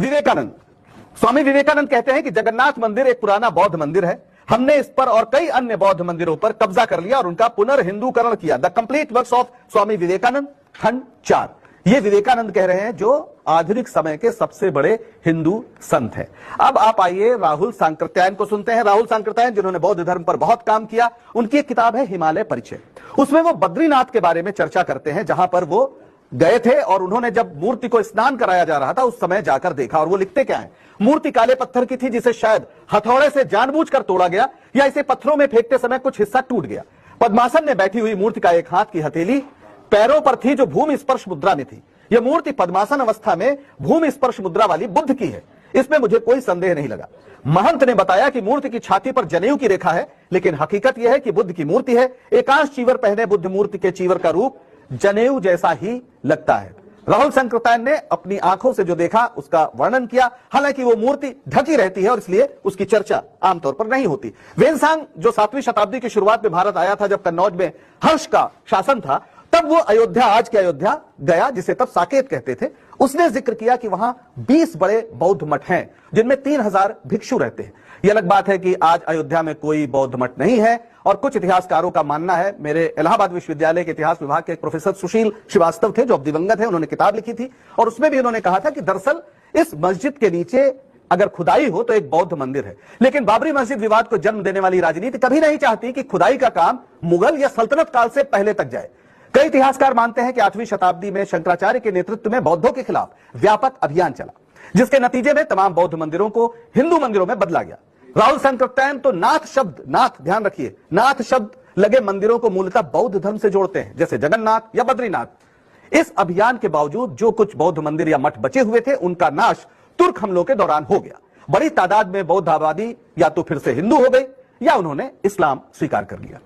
विवेकानंद, स्वामी विवेकानंद कहते हैं कि जगन्नाथ मंदिर एक पुराना बौद्ध मंदिर है, हमने इस पर और कई अन्य बौद्ध मंदिरों पर कब्जा कर लिया और उनका पुनर्हिंदूकरण किया। The complete works of Swami Vivekananda, खंड 4। ये विवेकानंद कह रहे हैं जो आधुनिक समय के सबसे बड़े हिंदू संत हैं। अब आप आइए राहुल सांकृत्यायन को सुनते हैं। राहुल सांकृत्यायन जिन्होंने बौद्ध धर्म पर बहुत काम किया, उनकी एक किताब है हिमालय परिचय। उसमें वो बद्रीनाथ के बारे में चर्चा करते हैं, जहां पर वो गए थे और उन्होंने जब मूर्ति को स्नान कराया जा रहा था उस समय जाकर देखा। और वो लिखते क्या है, मूर्ति काले पत्थर की थी जिसे शायद हथौड़े से जानबूझकर तोड़ा गया या इसे पत्थरों में फेंकते समय कुछ हिस्सा टूट गया। पद्मासन में बैठी हुई मूर्ति का एक हाथ की हथेली पैरों पर थी जो भूमि स्पर्श मुद्रा में थी। यह मूर्ति पद्मासन अवस्था में भूमि स्पर्श मुद्रा वाली बुद्ध की है, इसमें मुझे कोई संदेह नहीं लगा। महंत ने बताया कि मूर्ति की छाती पर जनेऊ की रेखा है, लेकिन हकीकत यह है कि बुद्ध की मूर्ति है। एकांश चीवर पहने बुद्ध मूर्ति के चीवर का रूप जनेऊ जैसा ही लगता है। राहुल सांकृत्यायन ने अपनी आंखों से जो देखा उसका वर्णन किया। हालांकि वो मूर्ति ढकी रहती है और इसलिए उसकी चर्चा आमतौर पर नहीं होती। वेनसांग जो 7वीं शताब्दी की शुरुआत में भारत आया था, जब कन्नौज में हर्ष का शासन था, तब वो अयोध्या, आज की अयोध्या गया, जिसे तब साकेत कहते थे। उसने जिक्र किया कि वहां 20 बड़े बौद्ध मठ हैं जिनमें 3000 भिक्षु रहते हैं। यह अलग बात है कि आज अयोध्या में कोई बौद्ध मठ नहीं है और कुछ इतिहासकारों का मानना है, मेरे इलाहाबाद विश्वविद्यालय के इतिहास विभाग के एक प्रोफेसर सुशील श्रीवास्तव थे जो अब दिवंगत है, उन्होंने किताब लिखी थी और उसमें भी उन्होंने कहा था कि दरअसल इस मस्जिद के नीचे अगर खुदाई हो तो एक बौद्ध मंदिर है। लेकिन बाबरी मस्जिद विवाद को जन्म देने वाली राजनीति कभी नहीं चाहती कि खुदाई का काम मुगल या सल्तनत काल से पहले तक जाए। कई इतिहासकार मानते हैं कि 8वीं शताब्दी में शंकराचार्य के नेतृत्व में बौद्धों के खिलाफ व्यापक अभियान चला, जिसके नतीजे में तमाम बौद्ध मंदिरों को हिंदू मंदिरों में बदला गया। राहुल सांकृत्यायन तो नाथ शब्द, नाथ ध्यान रखिए, नाथ शब्द लगे मंदिरों को मूलतः बौद्ध धर्म से जोड़ते हैं, जैसे जगन्नाथ या बद्रीनाथ। इस अभियान के बावजूद जो कुछ बौद्ध मंदिर या मठ बचे हुए थे उनका नाश तुर्क हमलों के दौरान हो गया। बड़ी तादाद में बौद्ध आबादी या तो फिर से हिंदू हो गई या उन्होंने इस्लाम स्वीकार कर लिया।